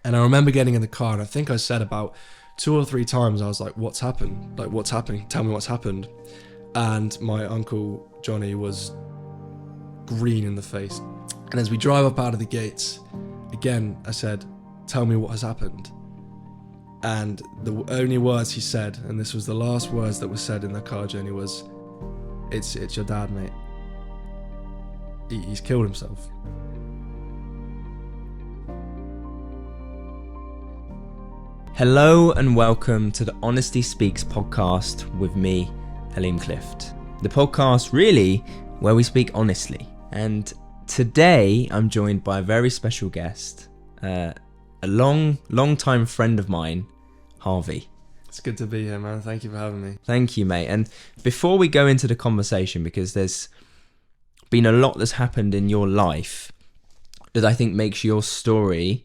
And I remember getting in the car, and I think I said about 2 or 3 times, I was like, what's happened? Like, what's happening? Tell me what's happened. And my uncle Johnny was green in the face. And as we drive up out of the gates, again, I said, tell me what has happened. And the only words he said, and this was the last words that were said in the car journey, was, it's your dad, mate. He's killed himself. Hello and welcome to the Honesty Speaks podcast with me, Haleem Clift. The podcast really where we speak honestly. And today I'm joined by a very special guest, a long time friend of mine, Harvey. It's good to be here, man. Thank you for having me. Thank you, mate. And before we go into the conversation, because there's been a lot that's happened in your life that I think makes your story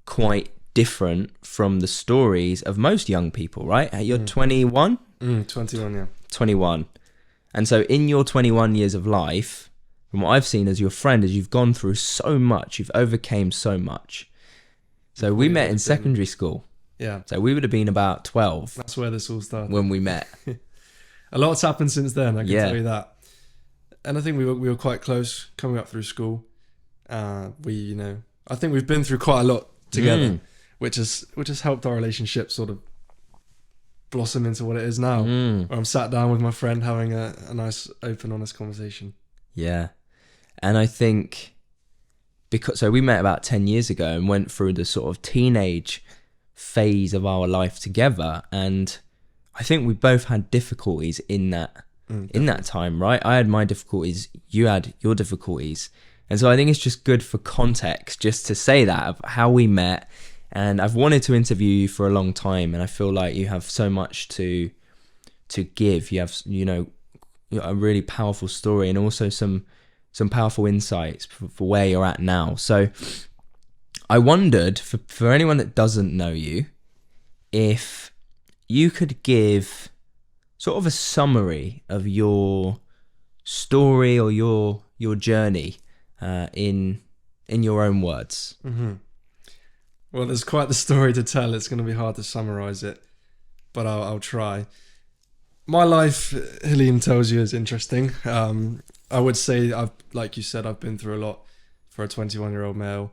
quite different from the stories of most young people, right? You're 21? 21, yeah. 21. And so in your 21 years of life, from what I've seen as your friend, is you've gone through so much, you've overcame so much. So we met in secondary school. Yeah. So we would have been about 12. That's where this all started. When we met. A lot's happened since then, I can tell you that. And I think we were quite close coming up through school. I think we've been through quite a lot together. Which has helped our relationship sort of blossom into what it is now. Where I'm sat down with my friend having a nice, open, honest conversation. Yeah. And I think so we met about 10 years ago and went through the sort of teenage phase of our life together. And I think we both had difficulties in that time, right? I had my difficulties, you had your difficulties. And so I think it's just good for context just to say that of how we met. And I've wanted to interview you for a long time, and I feel like you have so much to give. You have, a really powerful story and also some powerful insights for where you're at now. So I wondered, for anyone that doesn't know you, if you could give sort of a summary of your story or your journey in your own words. Mm-hmm. Well, there's quite the story to tell. It's going to be hard to summarize it, but I'll try. My life, Haleem tells you, is interesting. I would say, like you said, I've been through a lot for a 21-year-old male.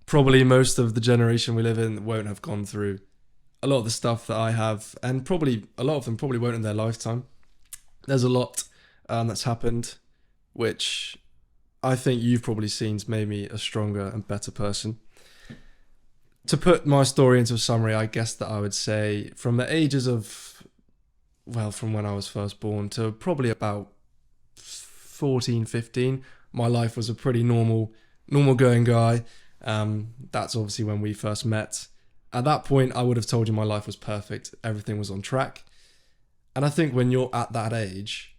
Probably most of the generation we live in won't have gone through a lot of the stuff that I have, and probably a lot of them probably won't in their lifetime. There's a lot that's happened, which I think you've probably seen has made me a stronger and better person. To put my story into a summary, I guess that I would say from the ages of, from when I was first born to probably about 14, 15, my life was a pretty normal going guy. That's obviously when we first met. At that point, I would have told you my life was perfect. Everything was on track. And I think when you're at that age,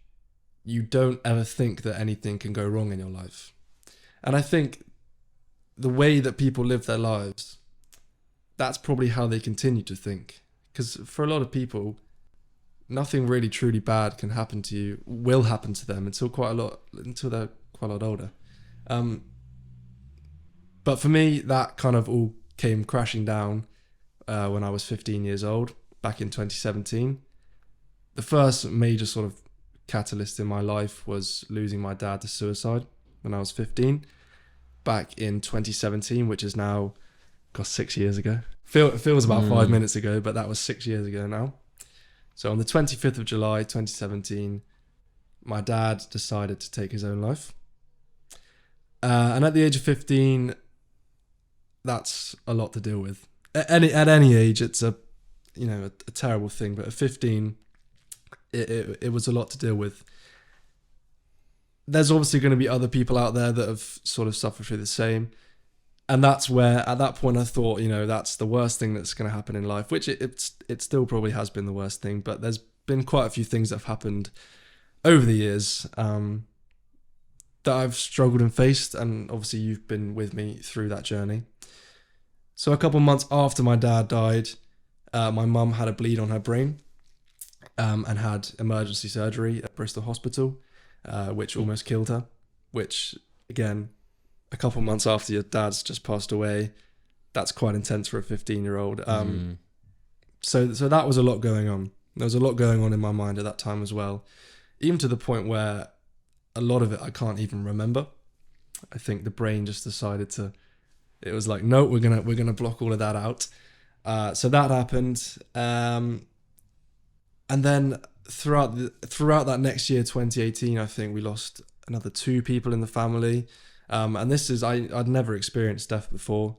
you don't ever think that anything can go wrong in your life. And I think the way that people live their lives, that's probably how they continue to think. Because for a lot of people, nothing really truly bad can happen to you, will happen to them until they're quite a lot older. But for me, that kind of all came crashing down when I was 15 years old, back in 2017. The first major sort of catalyst in my life was losing my dad to suicide when I was 15, back in 2017, which is now 6 years ago. It feels about 5 minutes ago, but that was 6 years ago now. So on the 25th of July, 2017, my dad decided to take his own life. And at the age of 15, that's a lot to deal with. At any age, it's a terrible thing. But at 15, it was a lot to deal with. There's obviously going to be other people out there that have sort of suffered through the same. And that's where, at that point, I thought, that's the worst thing that's going to happen in life, which it still probably has been the worst thing. But there's been quite a few things that have happened over the years that I've struggled and faced. And obviously, you've been with me through that journey. So a couple of months after my dad died, my mum had a bleed on her brain and had emergency surgery at Bristol Hospital, which almost killed her, which, again, a couple of months after your dad's just passed away, that's quite intense for a 15-year-old. So that was a lot going on. There was a lot going on in my mind at that time as well, even to the point where a lot of it I can't even remember. I think the brain just decided to. It was like, no, we're gonna block all of that out. So that happened, and then throughout that next year, 2018, I think we lost another 2 people in the family, and this is I'd never experienced death before,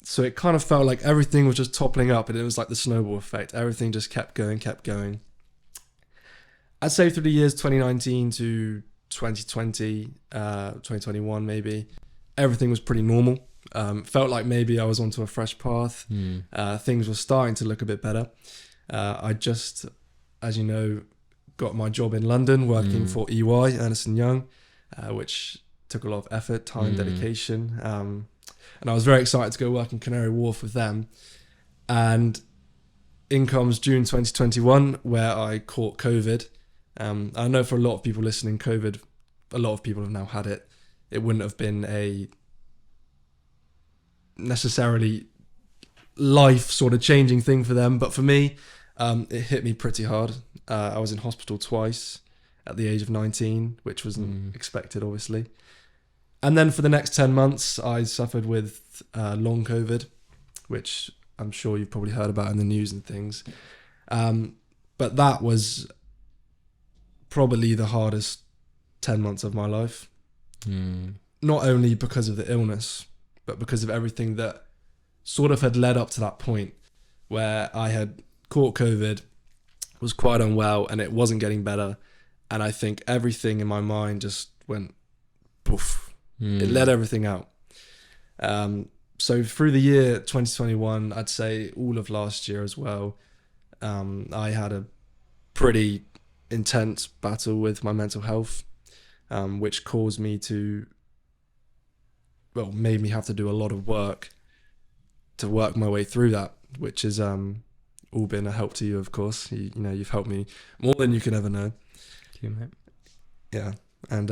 so it kind of felt like everything was just toppling up, and it was like the snowball effect. Everything just kept going. I'd say through the years 2019 to 2020, 2021 maybe, everything was pretty normal. Felt like maybe I was onto a fresh path. Things were starting to look a bit better. I just, as you know, got my job in London working for EY, Ernst & Young, which took a lot of effort, time, dedication. And I was very excited to go work in Canary Wharf with them. And in comes June 2021, where I caught COVID. I know for a lot of people listening, COVID, a lot of people have now had it. It wouldn't have been a necessarily life sort of changing thing for them, but for me, it hit me pretty hard. I was in hospital twice at the age of 19, which wasn't expected, obviously. And then for the next 10 months, I suffered with long COVID, which I'm sure you've probably heard about in the news and things. But that was probably the hardest 10 months of my life. Not only because of the illness, but because of everything that sort of had led up to that point where I had caught COVID, was quite unwell, and it wasn't getting better. And I think everything in my mind just went poof. It let everything out. So through the year 2021, I'd say all of last year as well, I had a pretty intense battle with my mental health, which caused me to, well, made me have to do a lot of work to work my way through that, which has all been a help to you, of course. You know, you've helped me more than you can ever know. Thank you, mate. Yeah, and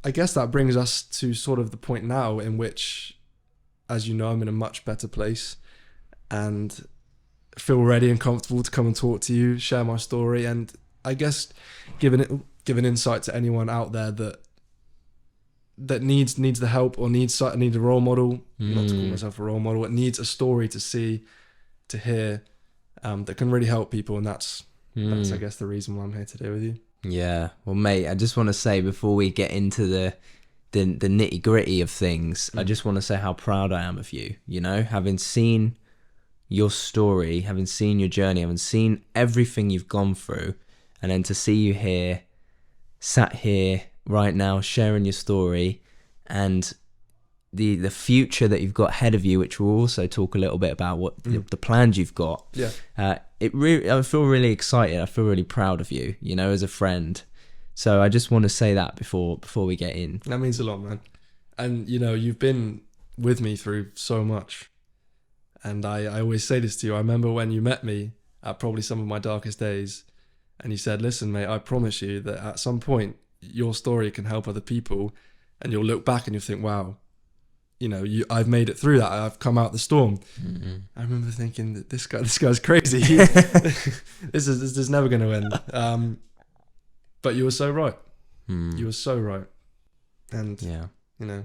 I guess that brings us to sort of the point now in which, as you know, I'm in a much better place and feel ready and comfortable to come and talk to you, share my story, and I guess give an insight to anyone out there that needs the help or needs a role model. Not to call myself a role model, it needs a story to see, to hear, that can really help people, and that's I guess the reason why I'm here today with you. Yeah, well, mate, I just want to say before we get into the nitty gritty of things, I just want to say how proud I am of you. You know, having seen your story, having seen your journey, having seen everything you've gone through, and then to see you here, sat here right now, sharing your story, and the future that you've got ahead of you, which we'll also talk a little bit about what the plans you've got. Yeah. I feel really excited. I feel really proud of you, you know, as a friend. So I just want to say that before we get in. That means a lot, man. And, you know, you've been with me through so much. And I always say this to you. I remember when you met me at probably some of my darkest days, and you said, listen, mate, I promise you that at some point your story can help other people, and you'll look back and you'll think, wow, you know, I've made it through that. I've come out the storm. I remember thinking that this guy's crazy. This is never going to end. But you were so right. You were so right. And, you know,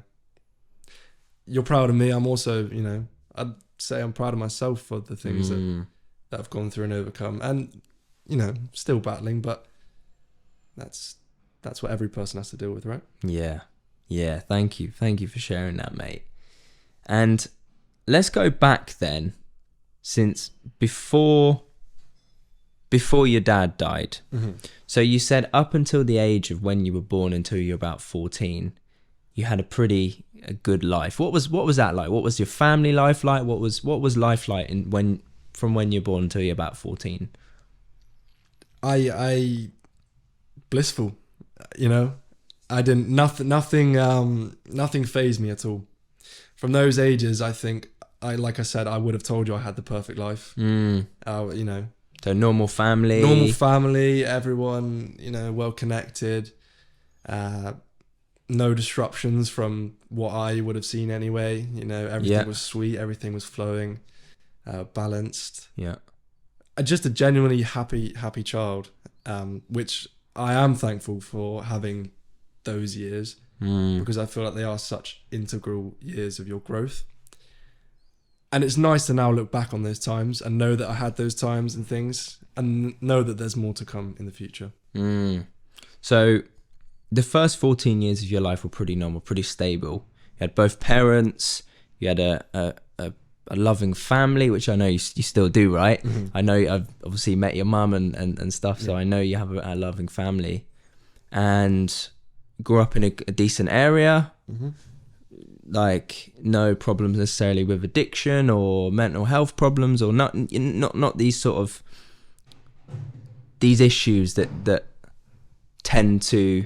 you're proud of me. I'm also, you know, I'd say I'm proud of myself for the things that I've gone through and overcome. And, you know, still battling, but that's what every person has to deal with, right? Yeah, thank you for sharing that, mate. And let's go back then, since before your dad died. So you said up until the age of when you were born, until you were about 14, you had a good life. What was that like? What was your family life like? What was life like from when you were born until you're about 14? I blissful, you know. I didn't, nothing fazed me at all. From those ages, I think, like I said, I would have told you I had the perfect life. You know. So normal family, everyone, you know, well connected, no disruptions from what I would have seen anyway. You know, everything was sweet, everything was flowing, balanced. Yeah. Just a genuinely happy child, which I am thankful for having those years, because I feel like they are such integral years of your growth. And it's nice to now look back on those times and know that I had those times and things, and know that there's more to come in the future. So the first 14 years of your life were pretty normal, pretty stable. You had both parents, you had a loving family, which I know you still do, right? I know I've obviously met your mum and stuff, so I know you have a loving family. And grew up in a decent area, like no problems necessarily with addiction or mental health problems, or not these sort of these issues that tend to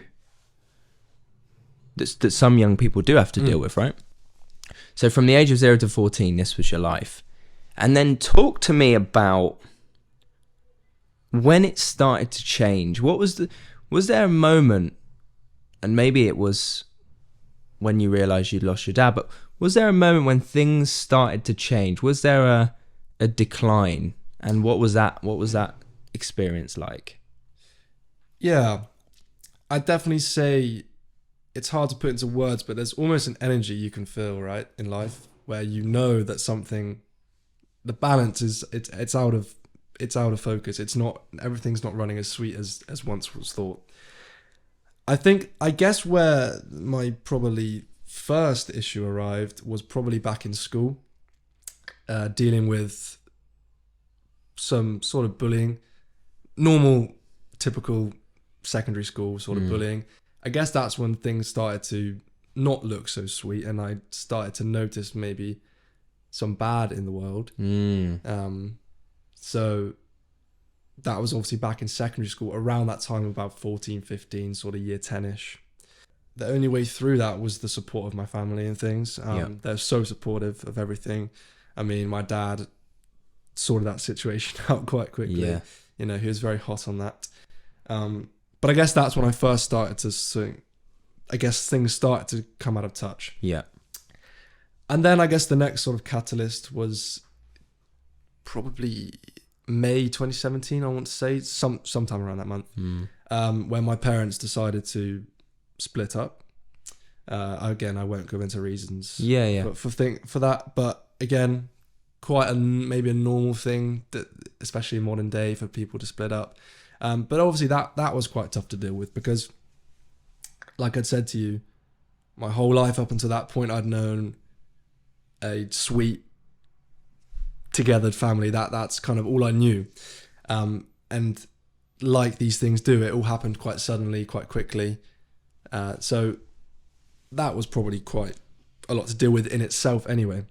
that some young people do have to deal with, right? So from the age of 0 to 14, this was your life. And then talk to me about when it started to change. Was there a moment, and maybe it was when you realized you'd lost your dad, but was there a moment when things started to change? Was there a decline? And what was that experience like? Yeah, I'd definitely say it's hard to put into words, but there's almost an energy you can feel, right, in life, where you know that something, the balance is it's out of focus. It's not, everything's not running as sweet as once was thought. I guess where my probably first issue arrived was probably back in school, dealing with some sort of bullying, normal, typical secondary school sort of bullying. I guess that's when things started to not look so sweet, and I started to notice maybe some bad in the world. So that was obviously back in secondary school, around that time, about 14, 15, sort of year 10-ish. The only way through that was the support of my family and things. They're so supportive of everything. I mean, my dad sorted that situation out quite quickly. Yeah. You know, he was very hot on that. But I guess that's when I first started to sing. I guess things started to come out of touch. Yeah. And then I guess the next sort of catalyst was probably May 2017, I want to say, sometime around that month, when my parents decided to split up. Again, I won't go into reasons for that, but again, quite maybe a normal thing, that especially in modern day, for people to split up. But obviously that was quite tough to deal with, because like I'd said to you, my whole life up until that point, I'd known a sweet, togethered family. That's kind of all I knew. And like these things do, it all happened quite suddenly, quite quickly. So that was probably quite a lot to deal with in itself anyway.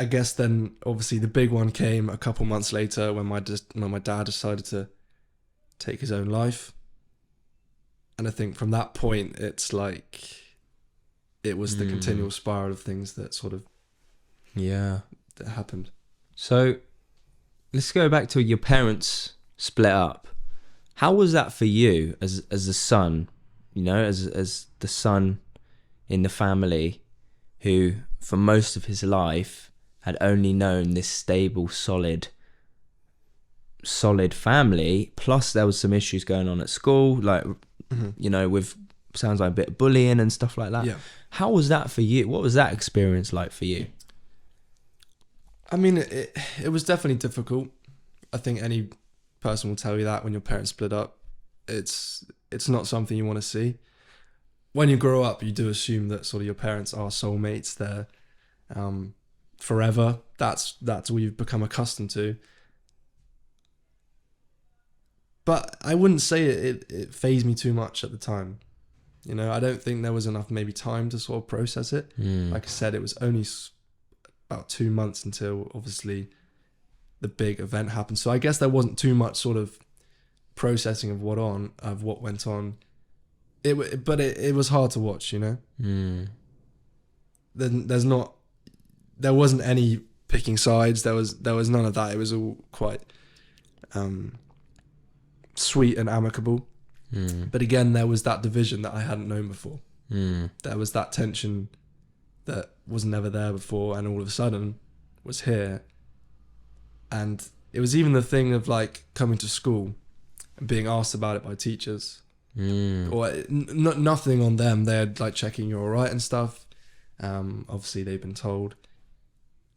I guess then obviously the big one came a couple months later when my dad decided to take his own life. And I think from that point, it's like it was the continual spiral of things that sort of that happened. So let's go back to your parents split up. How was that for you as a son, you know, as the son in the family who for most of his life had only known this stable, solid family, plus there was some issues going on at school, like, you know, with, sounds like a bit of bullying and stuff like that. Yeah. How was that for you? What was that experience like for you? I mean, it was definitely difficult. I think any person will tell you that when your parents split up. It's not something you want to see. When you grow up, you do assume that sort of your parents are soulmates. They're forever. That's all you've become accustomed to. But I wouldn't say it fazed me too much at the time. You know, I don't think there was enough maybe time to sort of process it. Like I said, it was only about 2 months until obviously the big event happened. So I guess there wasn't too much sort of processing of what went on. But it was hard to watch, you know. There wasn't any picking sides. There was none of that. It was all quite sweet and amicable. But again, there was that division that I hadn't known before. Mm. There was that tension that was never there before, and all of a sudden was here. And it was even the thing of like coming to school and being asked about it by teachers, or nothing on them. They're like checking you're all right and stuff. Obviously they've been told.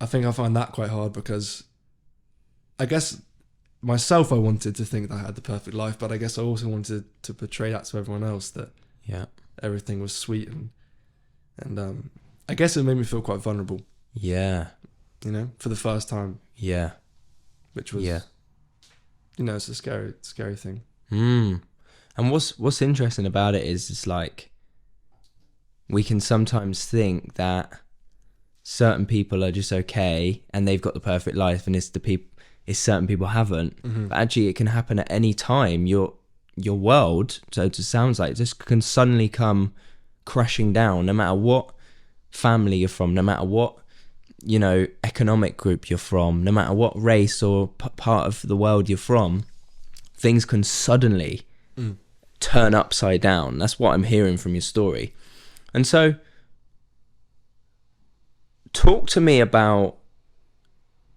I think I find that quite hard because I guess myself, I wanted to think that I had the perfect life, but I guess I also wanted to portray that to everyone else, that everything was sweet, and I guess it made me feel quite vulnerable. Yeah. You know, for the first time. Yeah. Which was, you know, it's a scary thing. And what's interesting about it is it's like we can sometimes think that certain people are just okay and they've got the perfect life, and it's certain people haven't. But actually, it can happen at any time. Your world, so it sounds like, just can suddenly come crashing down, no matter what family you're from, no matter what, you know, economic group you're from, no matter what race or part of the world you're from. Things can suddenly turn upside down. That's what I'm hearing from your story. And so, talk to me about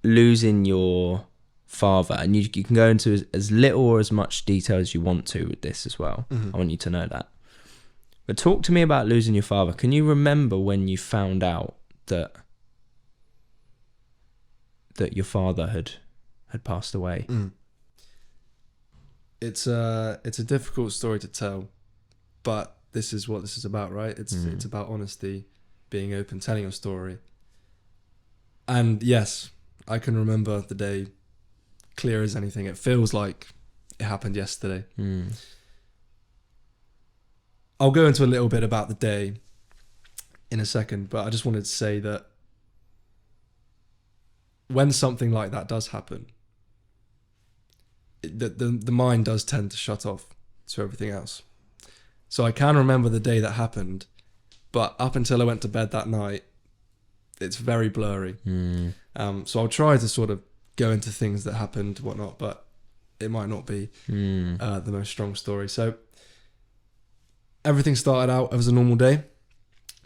losing your father, and you can go into as little or as much detail as you want to with this as well. I want you to know that. But talk to me about losing your father. Can you remember when you found out that your father had passed away? It's a difficult story to tell, but this is what this is about, right? It's about honesty, being open, telling your story. And yes, I can remember the day clear as anything. It feels like it happened yesterday. I'll go into a little bit about the day in a second, but I just wanted to say that when something like that does happen, the mind does tend to shut off to everything else. So I can remember the day that happened, but up until I went to bed that night, it's very blurry. So I'll try to sort of go into things that happened, whatnot, but it might not be the most strong story. So everything started out as a normal day.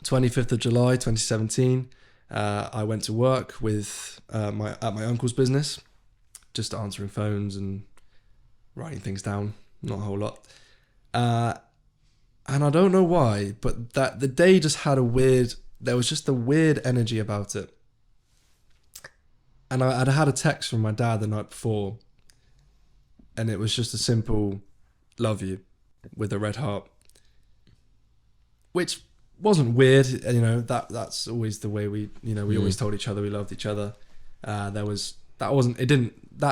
25th of July 2017. I went to work with at my uncle's business, just answering phones and writing things down, not a whole lot. And I don't know why, but that the day just had there was just a weird energy about it. And I'd had a text from my dad the night before, and it was just a simple "love you" with a red heart, which wasn't weird. You know, that's always the way we always told each other we loved each other. That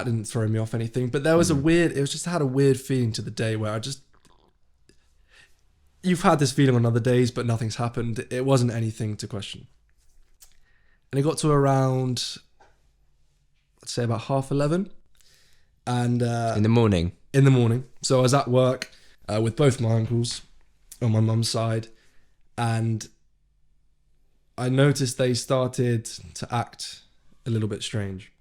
didn't throw me off anything, but there was had a weird feeling to the day where you've had this feeling on other days, but nothing's happened. It wasn't anything to question. And it got to around, let's say about 11:30, and in the morning. So I was at work with both my uncles on my mum's side, and I noticed they started to act a little bit strange,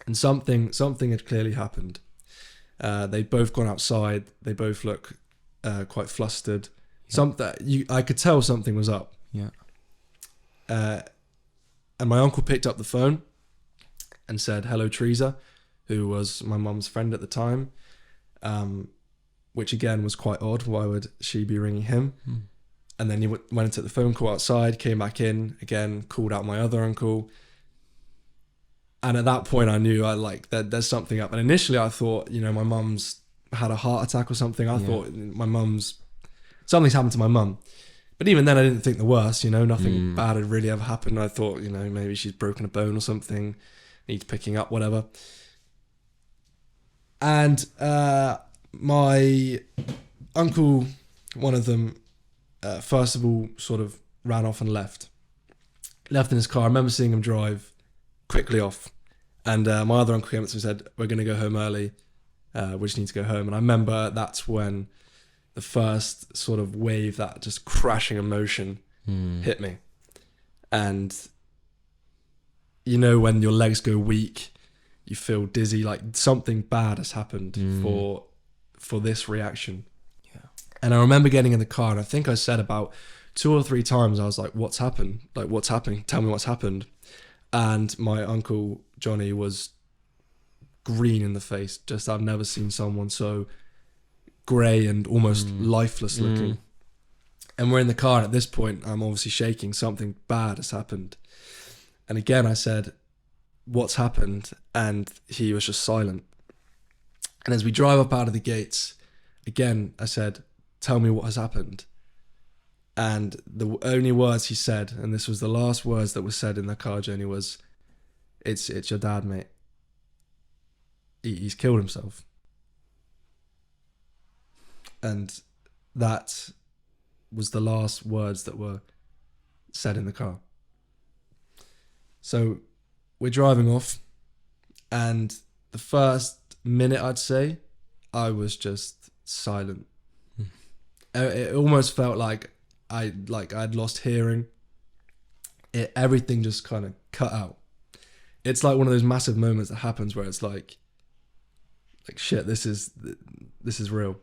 and something had clearly happened. They'd both gone outside. They both look quite flustered. I could tell something was up. And my uncle picked up the phone and said, "Hello, Teresa," who was my mum's friend at the time, which again was quite odd. Why would she be ringing him? And then he went and took the phone call outside, came back in again, called out my other uncle. And at that point I knew there's something up. And initially I thought, my mum's had a heart attack or something. I thought something's happened to my mum. But even then I didn't think the worst, nothing bad had really ever happened. I thought, maybe she's broken a bone or something, needs picking up, whatever. And my uncle, one of them, first of all, sort of ran off and left in his car. I remember seeing him drive quickly off. And my other uncle came up to me and said, "We're going to go home early. We just need to go home." And I remember that's when the first sort of wave, that just crashing emotion hit me. And, when your legs go weak, you feel dizzy, like something bad has happened for this reaction. And I remember getting in the car, and I think I said about 2 or 3 times, I was like, what's happened? Like, what's happening? Tell me what's happened. And my uncle Johnny was green in the face. Just, I've never seen someone so grey and almost lifeless looking. And we're in the car, and at this point, I'm obviously shaking. Something bad has happened. And again, I said, what's happened? And he was just silent. And as we drive up out of the gates, again, I said, tell me what has happened. And the only words he said, and this was the last words that were said in the car journey, was, it's your dad, mate. He's killed himself. And that was the last words that were said in the car. So we're driving off, and the first minute, I'd say, I was just silent. It almost felt like I'd lost hearing. Everything just kind of cut out. It's like one of those massive moments that happens where it's like shit, this is real.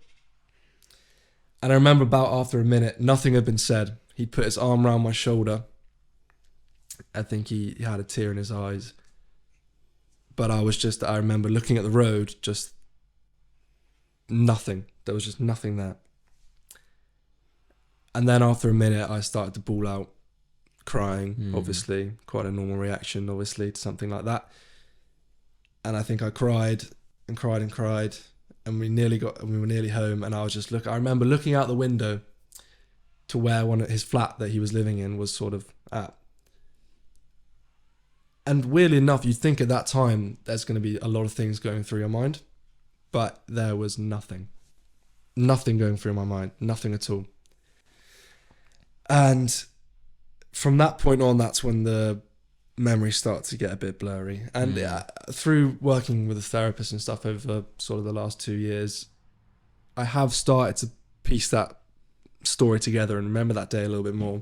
And I remember about after a minute, nothing had been said. He'd put his arm around my shoulder. I think he had a tear in his eyes. But I remember looking at the road, just nothing. There was just nothing there. And then after a minute, I started to bawl out, crying, obviously. Quite a normal reaction, obviously, to something like that. And I think I cried and cried and cried. And we were nearly home. And I remember looking out the window to where his flat that he was living in was sort of at. And weirdly enough, you'd think at that time there's going to be a lot of things going through your mind, but there was nothing going through my mind, nothing at all. And from that point on, that's when the memories start to get a bit blurry. And through working with a therapist and stuff over sort of the last 2 years, I have started to piece that story together and remember that day a little bit more.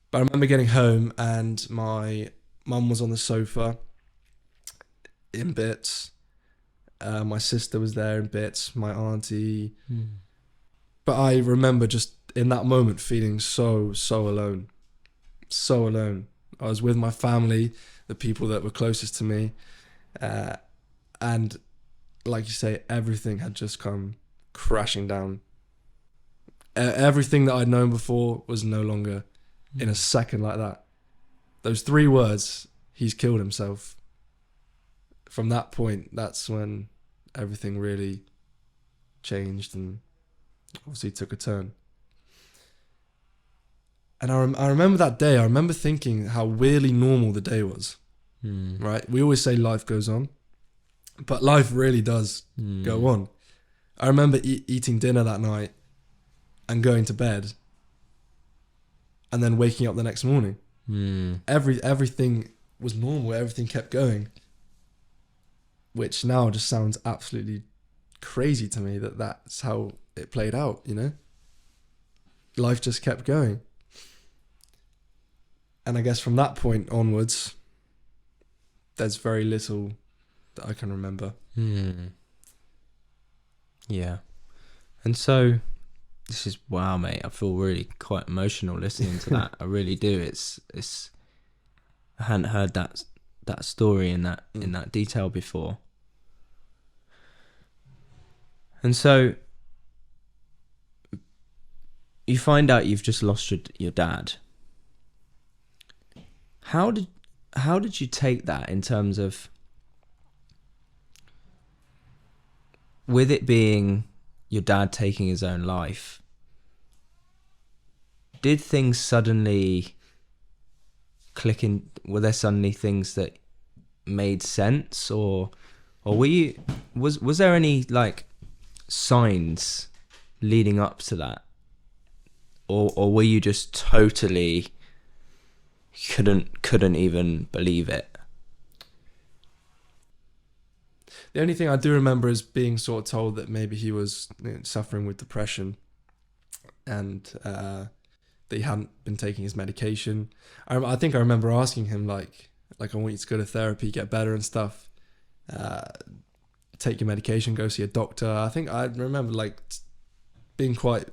But I remember getting home, and my mum was on the sofa in bits. My sister was there in bits, my auntie. But I remember just in that moment feeling so alone. So alone. I was with my family, the people that were closest to me. And like you say, everything had just come crashing down. Everything that I'd known before was no longer in a second like that. Those 3 words, he's killed himself. From that point, that's when everything really changed and obviously took a turn. And I remember that day, I remember thinking how weirdly normal the day was, right? We always say life goes on, but life really does go on. I remember eating dinner that night and going to bed and then waking up the next morning. Everything was normal, everything kept going, which now just sounds absolutely crazy to me that's how it played out, you know? Life just kept going. And I guess from that point onwards, there's very little that I can remember. Yeah. And so, this is, wow, mate, I feel really quite emotional listening to that. I really do. It's I hadn't heard that story in that detail before. And so, you find out you've just lost your dad. How did you take that in terms of, with it being your dad taking his own life, did things suddenly click in? Were there suddenly things that made sense, or was there any like signs leading up to that, or were you just totally couldn't even believe it? The only thing I do remember is being sort of told that maybe he was suffering with depression, and that he hadn't been taking his medication. I think I remember asking him like I want you to go to therapy, get better and stuff, take your medication, go see a doctor. I think I remember like being quite,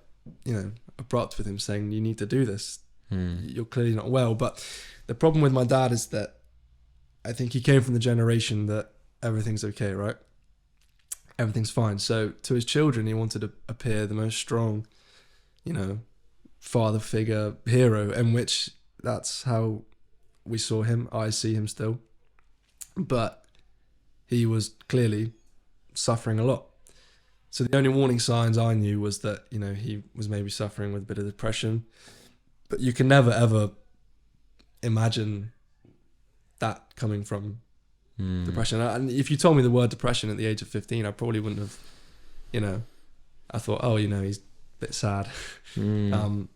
abrupt with him, saying, you need to do this. You're clearly not well. But the problem with my dad is that I think he came from the generation that everything's okay, right? Everything's fine. So to his children, he wanted to appear the most strong, father figure, hero, in which that's how we saw him. I see him still. But he was clearly suffering a lot. So the only warning signs I knew was that, he was maybe suffering with a bit of depression. But you can never, ever imagine that coming from depression. And if you told me the word depression at the age of 15, I probably wouldn't have, I thought, oh, he's a bit sad. But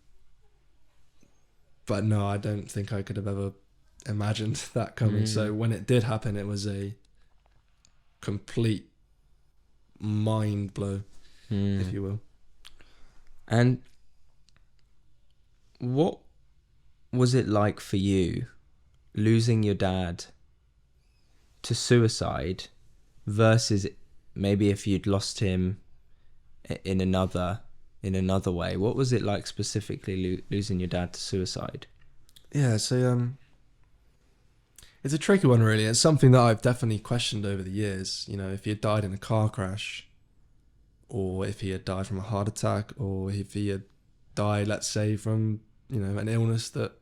no, I don't think I could have ever imagined that coming. So when it did happen, it was a complete mind blow, if you will. And what was it like for you losing your dad to suicide versus maybe if you'd lost him in another way? What was it like specifically losing your dad to suicide? Yeah, so it's a tricky one, really. It's something that I've definitely questioned over the years. If he had died in a car crash, or if he had died from a heart attack, or if he had died, let's say, from an illness that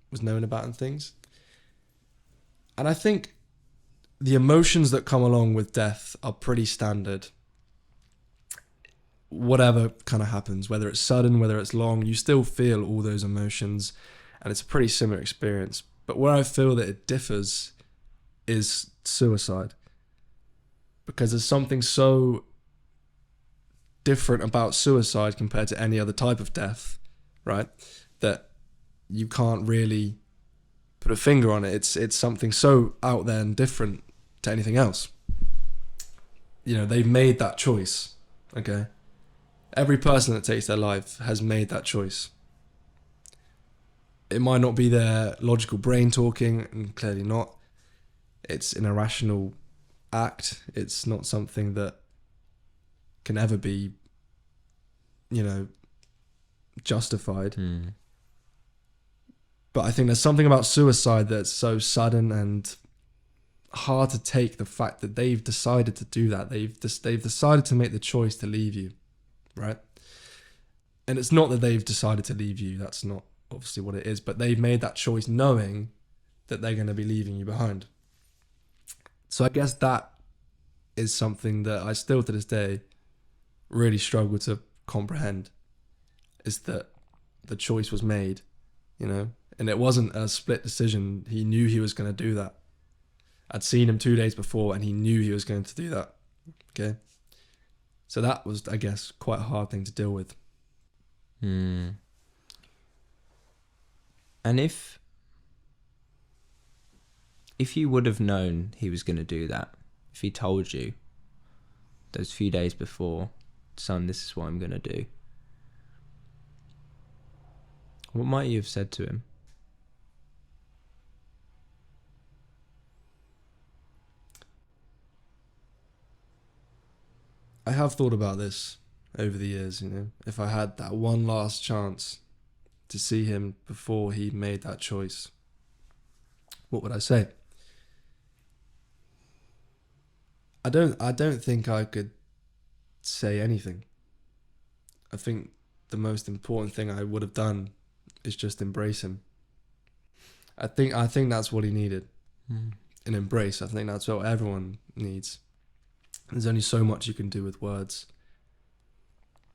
was known about and things. And I think the emotions that come along with death are pretty standard. Whatever kind of happens, whether it's sudden, whether it's long, you still feel all those emotions, and it's a pretty similar experience. But where I feel that it differs is suicide, because there's something so different about suicide compared to any other type of death, right? That you can't really put a finger on it. It's something so out there and different to anything else. They've made that choice, okay? Every person that takes their life has made that choice. It might not be their logical brain talking, and clearly not. It's an irrational act. It's not something that can ever be, justified. But I think there's something about suicide that's so sudden and hard to take, the fact that they've decided to do that. They've decided to make the choice to leave you, right? And it's not that they've decided to leave you. That's not obviously what it is. But they've made that choice knowing that they're going to be leaving you behind. So I guess that is something that I still to this day really struggle to comprehend, is that the choice was made, and it wasn't a split decision. He knew he was going to do that. I'd seen him 2 days before and he knew he was going to do that. Okay. So that was, I guess, quite a hard thing to deal with. And if you would have known he was going to do that, if he told you those few days before, son, this is what I'm going to do, what might you have said to him? I have thought about this over the years, if I had that one last chance to see him before he made that choice, what would I say? I don't think I could say anything. I think the most important thing I would have done is just embrace him. I think that's what he needed. An embrace. I think that's what everyone needs. There's only so much you can do with words.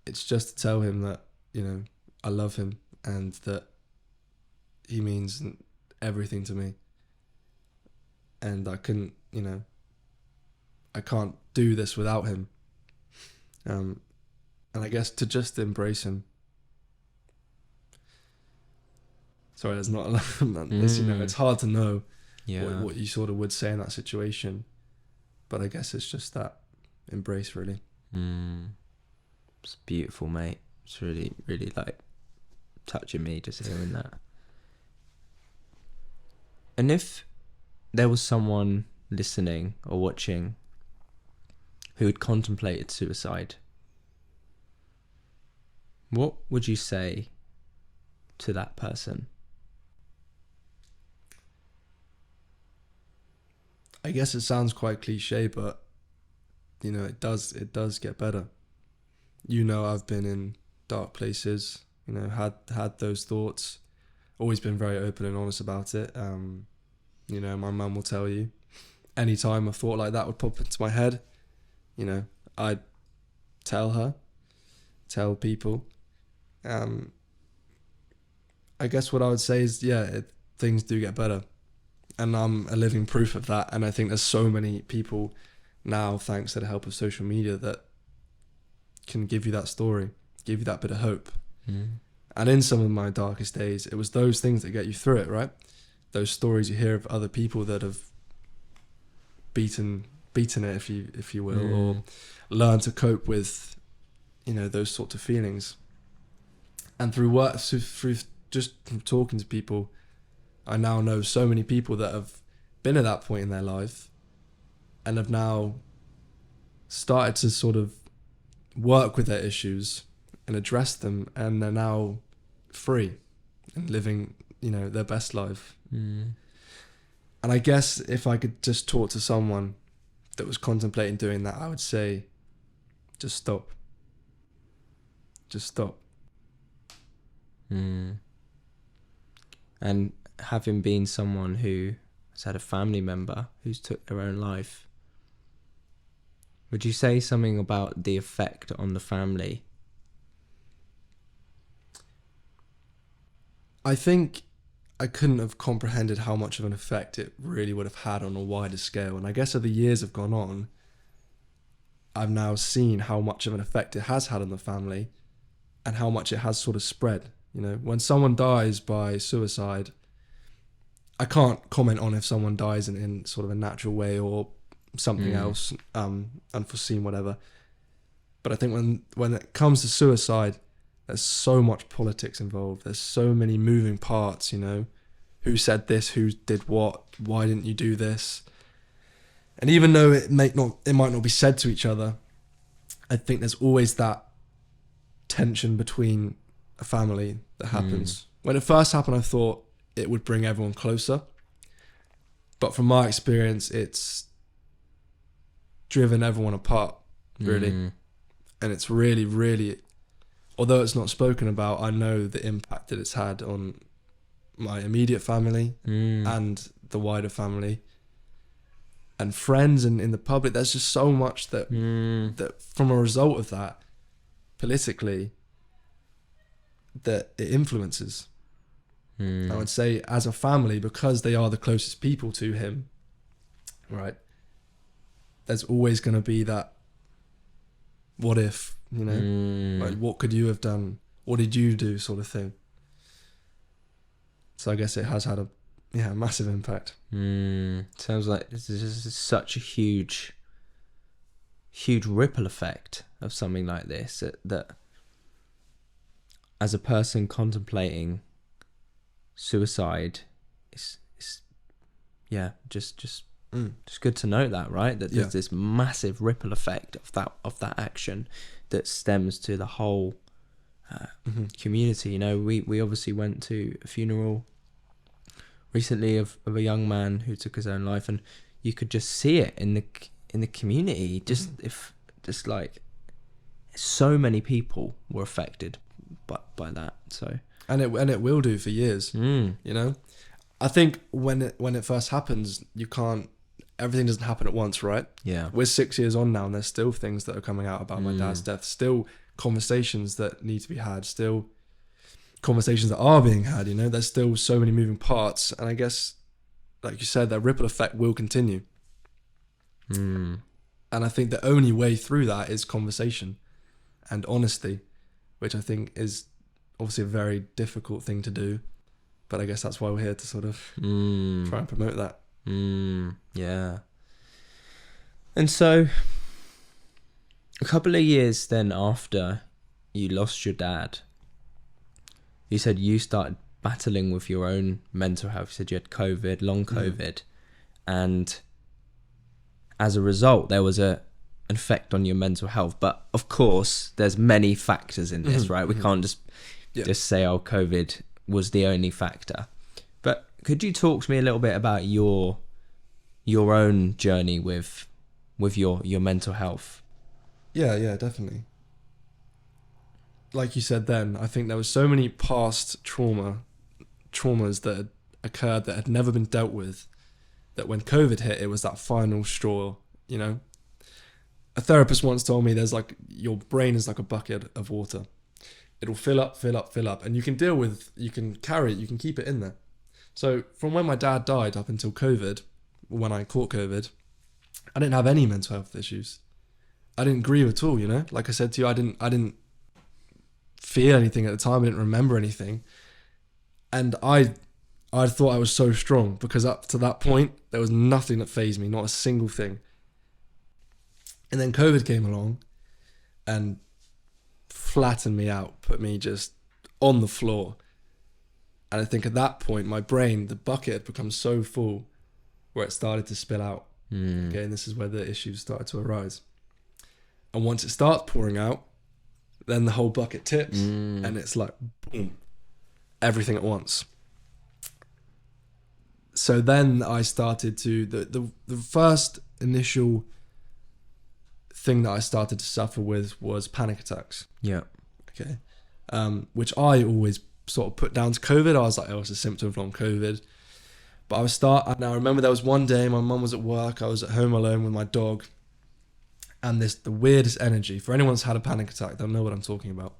It's just to tell him that, I love him and that he means everything to me. And I couldn't, I can't do this without him. And I guess to just embrace him. Sorry, there's not a lot of this, it's hard to know what you sort of would say in that situation. But I guess it's just that embrace, really. It's beautiful, mate. It's really, really touching me just hearing that. And if there was someone listening or watching who had contemplated suicide, What would you say to that person? I guess it sounds quite cliche, but you know, it does get better. You know, I've been in dark places, you know, had those thoughts, always been very open and honest about it. You know, my mum will tell you, anytime a thought like that would pop into my head, you know, I'd tell people. I guess what I would say is, things do get better. And I'm a living proof of that. And I think there's so many people now, thanks to the help of social media, that can give you that story, give you that bit of hope. And in some of my darkest days, it was those things that get you through it, right? Those stories you hear of other people that have beaten it, if you will, or learn to cope with, you know, those sorts of feelings. And through just talking to people, I now know so many people that have been at that point in their life and have now started to sort of work with their issues and address them, and they're now free and living, you know, their best life. And I guess if I could just talk to someone that was contemplating doing that, I would say, just stop. Just stop. And having been someone who has had a family member who's took their own life, would you say something about the effect on the family? I think I couldn't have comprehended how much of an effect it really would have had on a wider scale. And I guess as the years have gone on, I've now seen how much of an effect it has had on the family and how much it has sort of spread. You know, when someone dies by suicide, I can't comment on if someone dies in sort of a natural way or something else, unforeseen, whatever. But I think when it comes to suicide, there's so much politics involved. There's so many moving parts, you know. Who said this? Who did what? Why didn't you do this? And even though it might not be said to each other, I think there's always that tension between a family that happens. When it first happened, I thought it would bring everyone closer. But from my experience, it's driven everyone apart, really. And it's really, really, although it's not spoken about, I know the impact that it's had on my immediate family and the wider family and friends and in the public. There's just so much that from a result of that, politically, that it influences. I would say as a family, because they are the closest people to him, right, there's always going to be that what if, you know, like what could you have done, what did you do, sort of thing. So I guess it has had a massive impact. Sounds like this is such a huge ripple effect of something like this, that as a person contemplating suicide, it's just good to note that, right? That there's this massive ripple effect of that action that stems to the whole community. You know, we obviously went to a funeral recently of a young man who took his own life, and you could just see it in the community. Just like so many people were affected by that. So and it will do for years. You know, I think when it first happens, everything doesn't happen at once, right? Yeah. We're 6 years on now, and there's still things that are coming out about my dad's death. Still conversations that need to be had. Still conversations that are being had. You know, there's still so many moving parts, and I guess, like you said, that ripple effect will continue. And I think the only way through that is conversation and honesty, which I think is obviously a very difficult thing to do. But I guess that's why we're here to sort of try and promote that. Yeah. And so, a couple of years then after you lost your dad, you said you started battling with your own mental health. You said you had COVID, long COVID, and as a result, there was a effect on your mental health. But of course, there's many factors in this, right? We can't just say, oh, COVID was the only factor. But could you talk to me a little bit about your own journey with your mental health? Yeah, definitely. Like you said then, I think there was so many past traumas that had occurred that had never been dealt with, that when COVID hit, it was that final straw, you know? A therapist once told me there's like, your brain is like a bucket of water. It'll fill up, and you can carry it, you can keep it in there. So from when my dad died up until COVID, when I caught COVID, I didn't have any mental health issues. I didn't grieve at all, you know? Like I said to you, I didn't feel anything at the time. I didn't remember anything. And I thought I was so strong, because up to that point, there was nothing that fazed me, not a single thing. And then COVID came along and flattened me out, put me just on the floor. And I think at that point, my brain, the bucket had become so full where it started to spill out. Okay, and this is where the issues started to arise. And once it starts pouring out, then the whole bucket tips, and it's like, boom, everything at once. So then I started to, the first initial thing that I started to suffer with was panic attacks. Yeah. Okay. Which I always sort of put down to COVID. I was like, oh, it's a symptom from COVID. But and I remember there was one day my mum was at work, I was at home alone with my dog, and the weirdest energy, for anyone who's had a panic attack, they'll know what I'm talking about.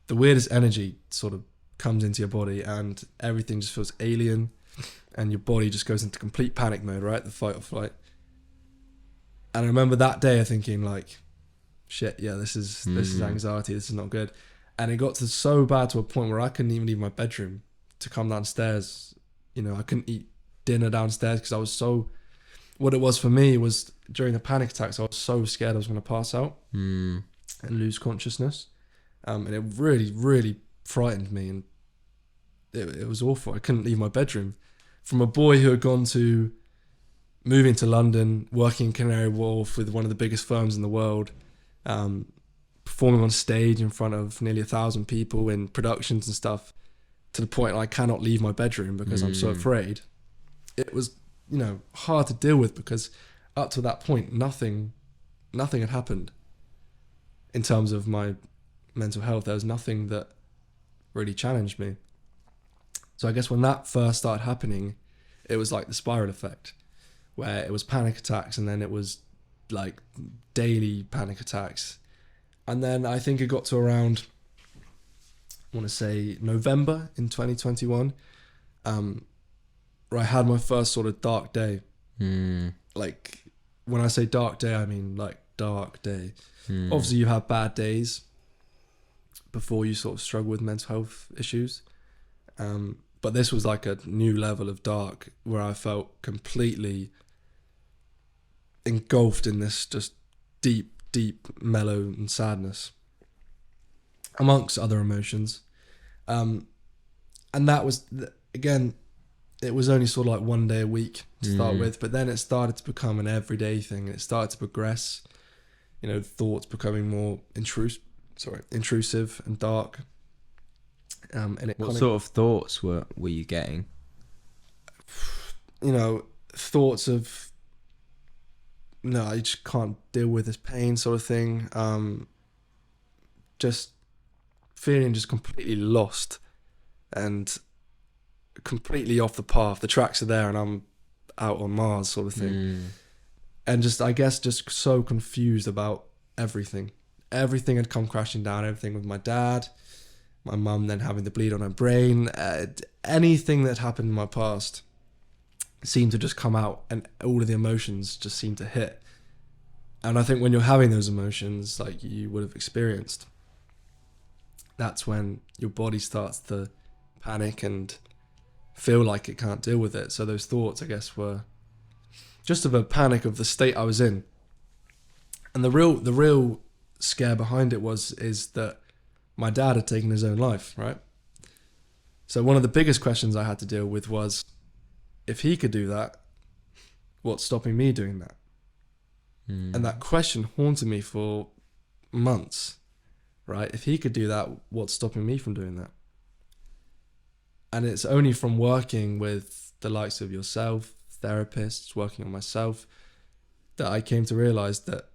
The weirdest energy sort of comes into your body and everything just feels alien, and your body just goes into complete panic mode, right? The fight or flight. And I remember that day thinking like, shit, yeah, this is anxiety, this is not good. And it got so bad to a point where I couldn't even leave my bedroom to come downstairs. You know, I couldn't eat dinner downstairs because I was so, what it was for me was during the panic attacks, I was so scared I was going to pass out and lose consciousness. And it really, really frightened me, and it was awful. I couldn't leave my bedroom. From a boy who had moving to London, working in Canary Wharf with one of the biggest firms in the world, performing on stage in front of nearly 1,000 people in productions and stuff, to the point I cannot leave my bedroom because I'm so afraid. It was, you know, hard to deal with, because up to that point, nothing had happened in terms of my mental health. There was nothing that really challenged me. So I guess when that first started happening, it was like the spiral effect, where it was panic attacks, and then it was like daily panic attacks. And then I think it got to around, I want to say November in 2021, where I had my first sort of dark day. Like, when I say dark day, I mean like dark day. Obviously you have bad days before you sort of struggle with mental health issues. But this was like a new level of dark, where I felt completely engulfed in this just deep mellow and sadness, amongst other emotions. And that was, again, it was only sort of like one day a week to start with, but then it started to become an everyday thing. It started to progress, you know, thoughts becoming more intrusive and dark. And what sort of thoughts were you getting? You know, thoughts of, no, I just can't deal with this pain, sort of thing. Just feeling just completely lost and completely off the path. The tracks are there and I'm out on Mars, sort of thing. And just, I guess, just so confused about everything. Everything had come crashing down. Everything with my dad, my mum then having the bleed on her brain. Anything that happened in my past seemed to just come out, and all of the emotions just seemed to hit. And I think when you're having those emotions, like you would have experienced, that's when your body starts to panic and feel like it can't deal with it. So those thoughts, I guess, were just of a panic of the state I was in. And the real scare behind it is that my dad had taken his own life, right? So one of the biggest questions I had to deal with was, if he could do that, what's stopping me doing that? And that question haunted me for months, right? If he could do that, what's stopping me from doing that? And it's only from working with the likes of yourself, therapists, working on myself, that I came to realize that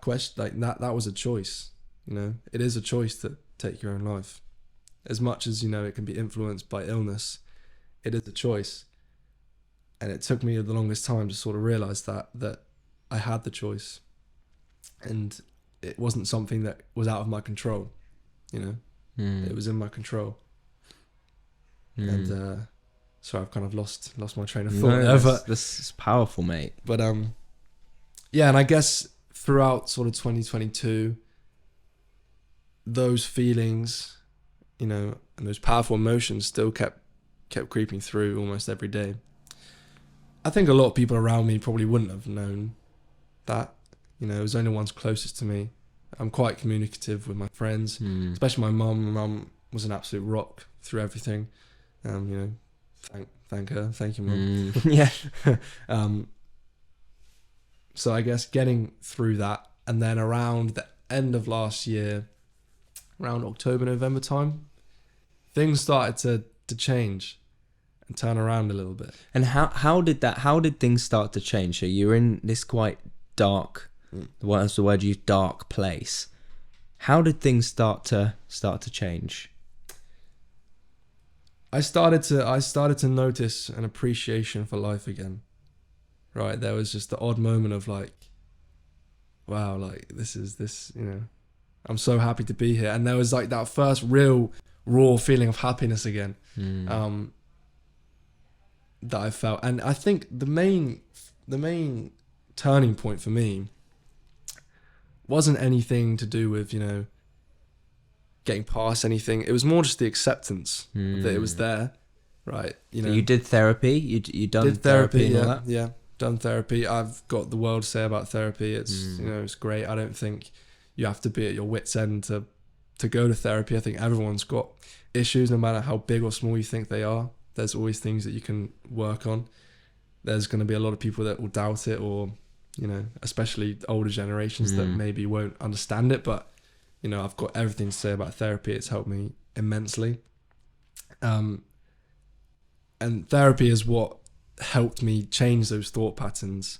question, like that was a choice. It is a choice to take your own life. As much as, it can be influenced by illness, it is a choice. And it took me the longest time to sort of realize that I had the choice. And it wasn't something that was out of my control, It was in my control. And so I've kind of lost my train of thought there. But this is powerful, mate. But yeah, and I guess throughout sort of 2022, those feelings, and those powerful emotions still kept creeping through almost every day. I think a lot of people around me probably wouldn't have known that. It was only the ones closest to me. I'm quite communicative with my friends, especially my mum. My mum was an absolute rock through everything. Thank her. Thank you, Mum. Yeah. So I guess getting through that, and then around the end of last year, around October, November time, things started to change and turn around a little bit. And how did things start to change? So you're in this quite dark, what's the word you use, dark place. How did things start to change? I started to notice an appreciation for life again. Right, there was just the odd moment of like, wow, like this, I'm so happy to be here. And there was like that first real raw feeling of happiness again, that I felt. And I think the main turning point for me wasn't anything to do with, getting past anything. It was more just the acceptance that it was there, right? So you did therapy. You done therapy and all that. Yeah, done therapy. I've got the world to say about therapy. It's it's great. I don't think you have to be at your wit's end to go to therapy. I think everyone's got issues, no matter how big or small you think they are. There's always things that you can work on. There's going to be a lot of people that will doubt it, or especially older generations that maybe won't understand it, but I've got everything to say about therapy. It's helped me immensely. And therapy is what helped me change those thought patterns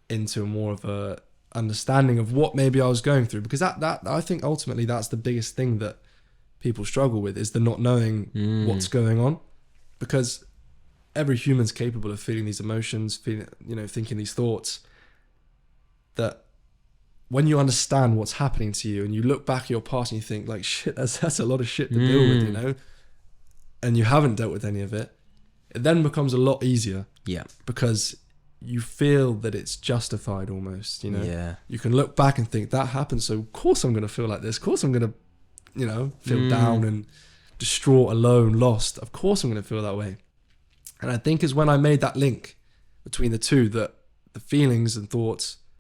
into more of a understanding of what maybe I was going through. Because that I think ultimately that's the biggest thing that people struggle with, is the not knowing what's going on. Because every human's capable of feeling these emotions, thinking these thoughts, that when you understand what's happening to you and you look back at your past and you think like, shit, that's a lot of shit to deal with, and you haven't dealt with any of it, it then becomes a lot easier. Yeah. Because you feel that it's justified almost, Yeah. You can look back and think that happened, so of course I'm going to feel like this. Of course I'm going to, feel down and distraught, alone, lost. Of course I'm going to feel that way. And I think is when I made that link between the two, that the feelings and thoughts